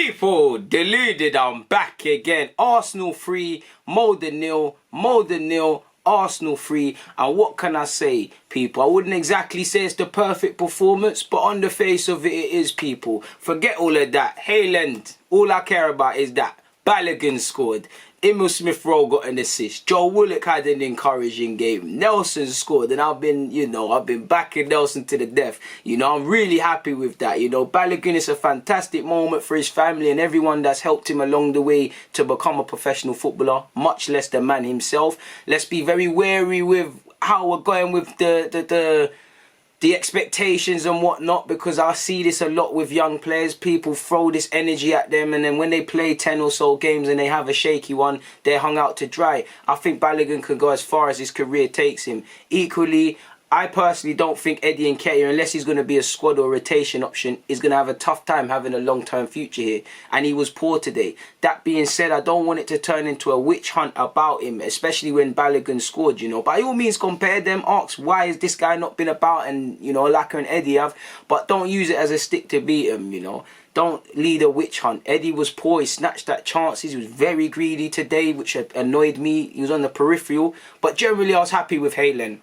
People, deluded, I'm back again. Arsenal 3, Molde nil, Arsenal 3. And what can I say, people? I wouldn't exactly say it's the perfect performance, but on the face of it, it is, people. Forget all of that. Hayland, all I care about is that Balogun scored. Emil Smith-Rowe got an assist. Joe Willock had an encouraging game. Nelson scored, and I've been backing Nelson to the death. I'm really happy with that. Balogun is a fantastic moment for his family and everyone that's helped him along the way to become a professional footballer, much less the man himself. Let's be very wary with how we're going with the expectations and whatnot, because I see this a lot with young players. People throw this energy at them, and then when they play 10 or so games and they have a shaky one, they're hung out to dry. I think Balogun can go as far as his career takes him. Equally, I personally don't think Eddie Nketiah, unless he's going to be a squad or rotation option, is going to have a tough time having a long-term future here. And he was poor today. That being said, I don't want it to turn into a witch hunt about him, especially when Balogun scored, By all means, compare them. Ask, why has this guy not been about? And, Laka and Eddie have. But don't use it as a stick to beat him, Don't lead a witch hunt. Eddie was poor. He snatched at chances. He was very greedy today, which annoyed me. He was on the peripheral. But generally, I was happy with Haylen.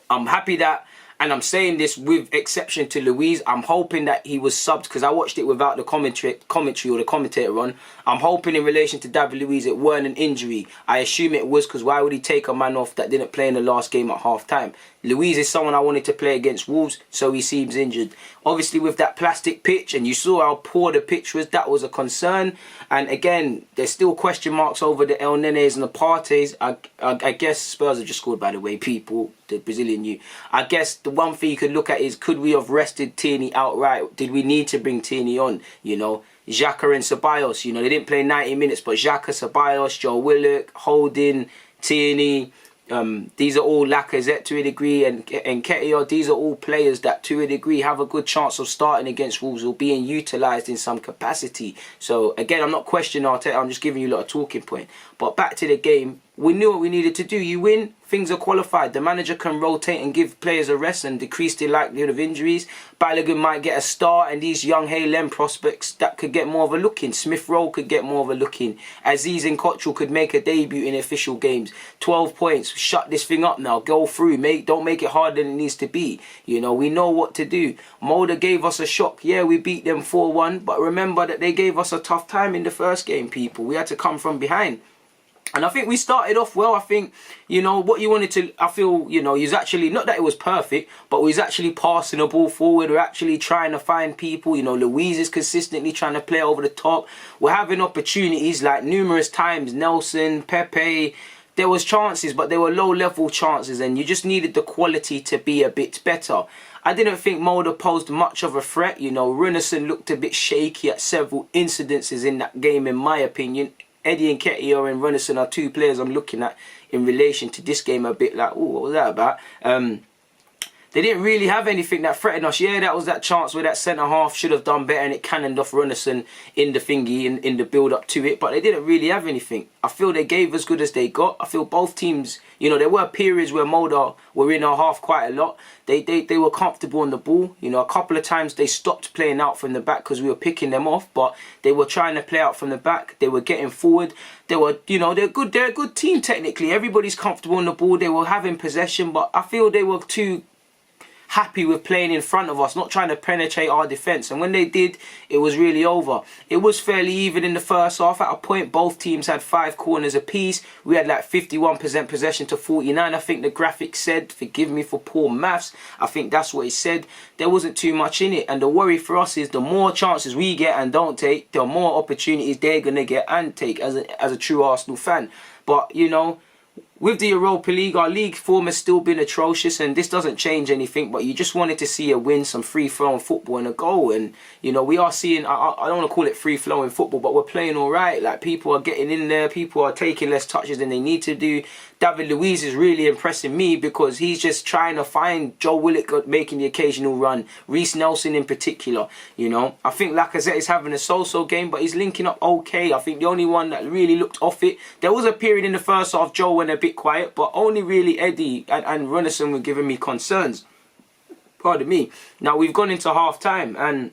I'm happy that, and I'm saying this with exception to Luiz, I'm hoping that he was subbed, because I watched it without the commentary or the commentator on. I'm hoping in relation to David Luiz it weren't an injury. I assume it was, because why would he take a man off that didn't play in the last game at half time? Luiz is someone I wanted to play against Wolves, so he seems injured. Obviously with that plastic pitch, and you saw how poor the pitch was, that was a concern. And again, there's still question marks over the El Nenes and the Partes. I guess Spurs have just scored, by the way, people, the Brazilian you. I guess the one thing you could look at is, could we have rested Tierney outright? Did we need to bring Tierney on, Xhaka and Ceballos, they didn't play 90 minutes, but Xhaka, Ceballos, Joe Willock, Holding, Tierney, these are all Lacazette to a degree, and Nketiah. These are all players that to a degree have a good chance of starting against Wolves or being utilised in some capacity. So again, I'm not questioning Arteta, I'm just giving you a lot of talking point. But back to the game, we knew what we needed to do. You win, things are qualified. The manager can rotate and give players a rest and decrease the likelihood of injuries. Balogun might get a start, and these young Haylen prospects that could get more of a look in. Smith-Rowe could get more of a look in. Aziz and Kochel could make a debut in official games. 12 points, shut this thing up now, go through. Don't make it harder than it needs to be. We know what to do. Molde gave us a shock. Yeah, we beat them 4-1, but remember that they gave us a tough time in the first game, people. We had to come from behind. And I think we started off well. I think, what you wanted to, I feel, he's actually, not that it was perfect, but we was actually passing the ball forward. We're actually trying to find people. Luiz is consistently trying to play over the top. We're having opportunities like numerous times. Nelson, Pepe, there was chances, but they were low-level chances, and you just needed the quality to be a bit better. I didn't think Molde posed much of a threat. Runarsson looked a bit shaky at several incidences in that game, in my opinion. Eddie Nketiah and Runarsson are two players I'm looking at in relation to this game, a bit like, oh, what was that about? They didn't really have anything that threatened us. Yeah, that was that chance where that centre-half should have done better and it cannoned off Runarsson in the thingy, in the build-up to it. But they didn't really have anything. I feel they gave as good as they got. I feel both teams, there were periods where Molde were in our half quite a lot. They were comfortable on the ball. A couple of times they stopped playing out from the back because we were picking them off. But they were trying to play out from the back. They were getting forward. They were, they're good. They're a good team technically. Everybody's comfortable on the ball. They were having possession. But I feel they were too happy with playing in front of us, not trying to penetrate our defence. And when they did, it was really over. It was fairly even in the first half. At a point, both teams had 5 corners apiece. We had like 51% possession to 49. I think the graphic said, forgive me for poor maths, I think that's what it said. There wasn't too much in it. And the worry for us is the more chances we get and don't take, the more opportunities they're going to get and take as a true Arsenal fan. But, with the Europa League, our league form has still been atrocious, and this doesn't change anything, but you just wanted to see a win, some free-flowing football and a goal. And, we are seeing, I don't want to call it free-flowing football, but we're playing all right. Like, people are getting in there, people are taking less touches than they need to do. David Luiz is really impressing me because he's just trying to find Joe Willock making the occasional run, Reiss Nelson in particular. I think Lacazette is having a so-so game, but he's linking up okay. I think the only one that really looked off it, there was a period in the first half Joe went a bit quiet, but only really Eddie and Runarsson were giving me concerns. Pardon me. Now we've gone into half time, and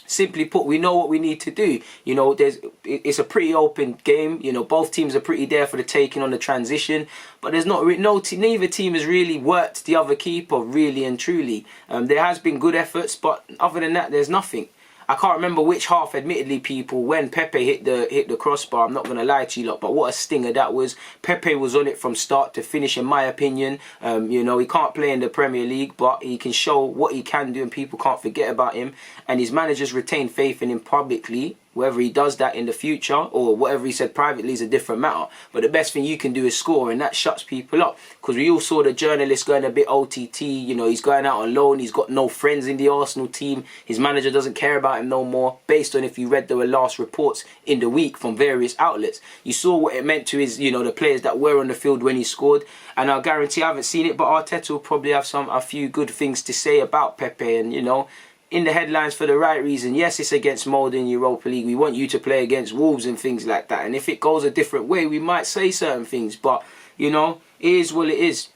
Simply put, we know what we need to do. You know, it's a pretty open game. You know, both teams are pretty there for the taking on the transition, but there's neither team has really worked the other keeper really and truly. There has been good efforts, but other than that, there's nothing. I can't remember which half, admittedly, people, when Pepe hit the crossbar. I'm not going to lie to you lot, but what a stinger that was. Pepe was on it from start to finish, in my opinion. You know, he can't play in the Premier League, but he can show what he can do and people can't forget about him. And his managers retain faith in him publicly. Whether he does that in the future or whatever he said privately is a different matter. But the best thing you can do is score, and that shuts people up. Because we all saw the journalist going a bit OTT. You know, he's going out on loan. He's got no friends in the Arsenal team. His manager doesn't care about him no more. Based on if you read the last reports in the week from various outlets, you saw what it meant to his, you know, the players that were on the field when he scored. And I guarantee I haven't seen it, but Arteta will probably have a few good things to say about Pepe, and you know, in the headlines for the right reason. Yes, it's against Molde in Europa League. We want you to play against Wolves and things like that. And if it goes a different way, we might say certain things. But, you know, it is what it is.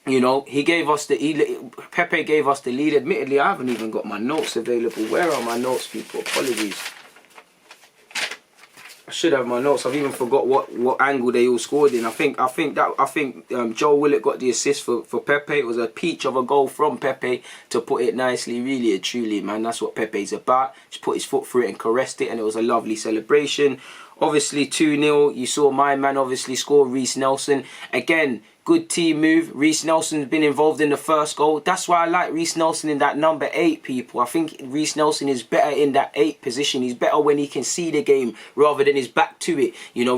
You know, Pepe gave us the lead. Admittedly, I haven't even got my notes available. Where are my notes, people? Apologies. I should have my notes. I've even forgot what angle they all scored in. I think Joe Willock got the assist for Pepe. It was a peach of a goal from Pepe, to put it nicely. Really and truly, man, that's what Pepe's about. Just put his foot through it and caressed it, and it was a lovely celebration. Obviously 2-0. You saw my man obviously score, Reiss Nelson. Again, good team move. Reiss Nelson's been involved in the first goal. That's why I like Reiss Nelson in that number 8, people. I think Reiss Nelson is better in that 8 position. He's better when he can see the game rather than his back to it. You know,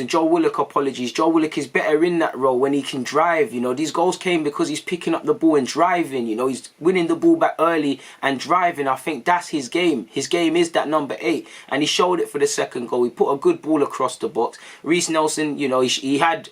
Joe Willock, apologies. Joe Willock is better in that role when he can drive. You know, these goals came because he's picking up the ball and driving. You know, he's winning the ball back early and driving. I think that's his game. His game is that number 8. And he showed it for the second goal. He put a good ball across the box. Reiss Nelson, you know, he had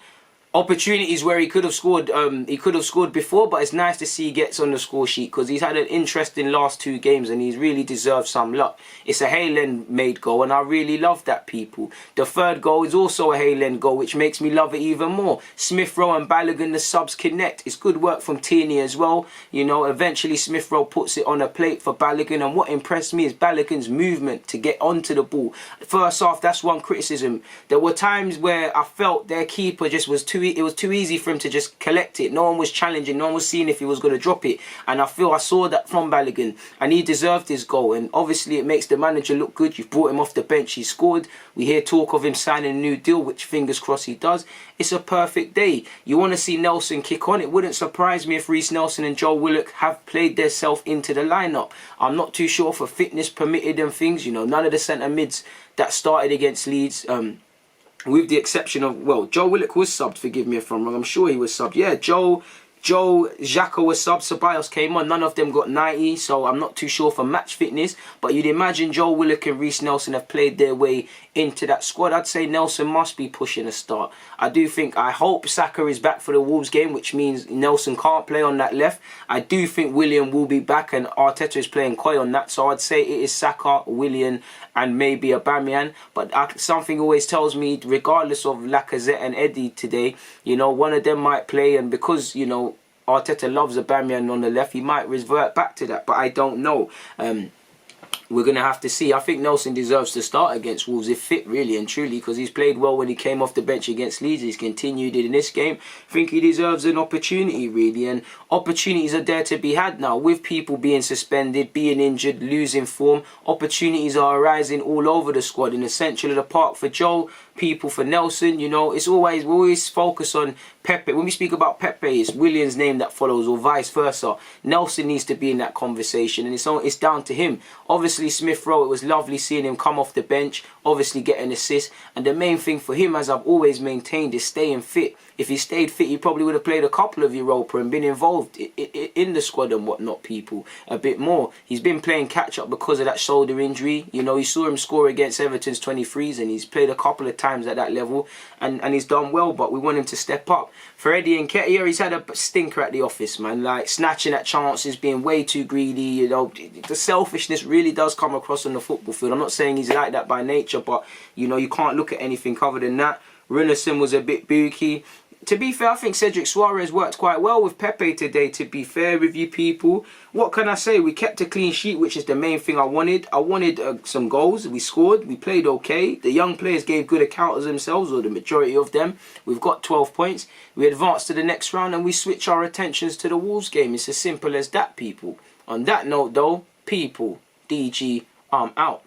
opportunities where he could have scored. He could have scored before, but it's nice to see he gets on the score sheet because he's had an interesting last 2 games and he's really deserved some luck. It's a Haaland made goal, and I really love that, people. The third goal is also a Haaland goal, which makes me love it even more. Smith Rowe and Balogun, the subs connect. It's good work from Tierney as well. You know, eventually Smith Rowe puts it on a plate for Balogun, and what impressed me is Balogun's movement to get onto the ball. First off, that's one criticism. There were times where I felt their keeper just was it was too easy for him to just collect it. No one was challenging, no one was seeing if he was going to drop it, and I saw that from Balogun, and he deserved his goal. And obviously it makes the manager look good. You've brought him off the bench, he scored. We hear talk of him signing a new deal, which fingers crossed he does. It's a perfect day. You want to see Nelson kick on. It wouldn't surprise me if Reiss Nelson and Joe Willock have played themselves into the lineup. I'm not too sure for fitness permitted and things. You know, none of the centre mids that started against Leeds, with the exception of, well, Joe Willock was subbed, forgive me if I'm wrong. I'm sure he was subbed. Yeah, Joe Xhaka was subbed, Ceballos came on. None of them got 90, so I'm not too sure for match fitness. But you'd imagine Joe Willock and Reiss Nelson have played their way into that squad. I'd say Nelson must be pushing a start. I hope Saka is back for the Wolves game, which means Nelson can't play on that left. I do think Willian will be back, and Arteta is playing coy on that. So I'd say it is Saka, Willian, and maybe Aubameyang. But something always tells me, regardless of Lacazette and Eddie today, you know, one of them might play, and because, you know, Arteta loves Aubameyang on the left, he might revert back to that, but I don't know. We're going to have to see. I think Nelson deserves to start against Wolves if fit, really and truly, because he's played well when he came off the bench against Leeds. He's continued it in this game. I think he deserves an opportunity, really, and opportunities are there to be had now. With people being suspended, being injured, losing form, opportunities are arising all over the squad. In the central of the park for Joe, people for Nelson, you know, we always focus on Pepe. When we speak about Pepe, it's Willian's name that follows, or vice versa. Nelson needs to be in that conversation, and it's down to him. Obviously, Smith Rowe, it was lovely seeing him come off the bench, obviously get an assist, and the main thing for him, as I've always maintained, is staying fit. If he stayed fit, he probably would have played a couple of Europa and been involved in the squad and whatnot, people, a bit more. He's been playing catch-up because of that shoulder injury. You know, you saw him score against Everton's 23s, and he's played a couple of times at that level, and he's done well, but we want him to step up. For Eddie Nketiah, he's had a stinker at the office, man, like snatching at chances, being way too greedy. You know, the selfishness really does come across on the football field. I'm not saying he's like that by nature, but, you know, you can't look at anything other than that. Runarsson was a bit booky. to be fair, I think Cedric Suarez worked quite well with Pepe today, to be fair with you people. What can I say? We kept a clean sheet, which is the main thing I wanted. I wanted some goals. We scored. We played okay. The young players gave good account of themselves, or the majority of them. We've got 12 points. We advanced to the next round and we switch our attentions to the Wolves game. It's as simple as that, people. On that note, though, people, DG, I'm out.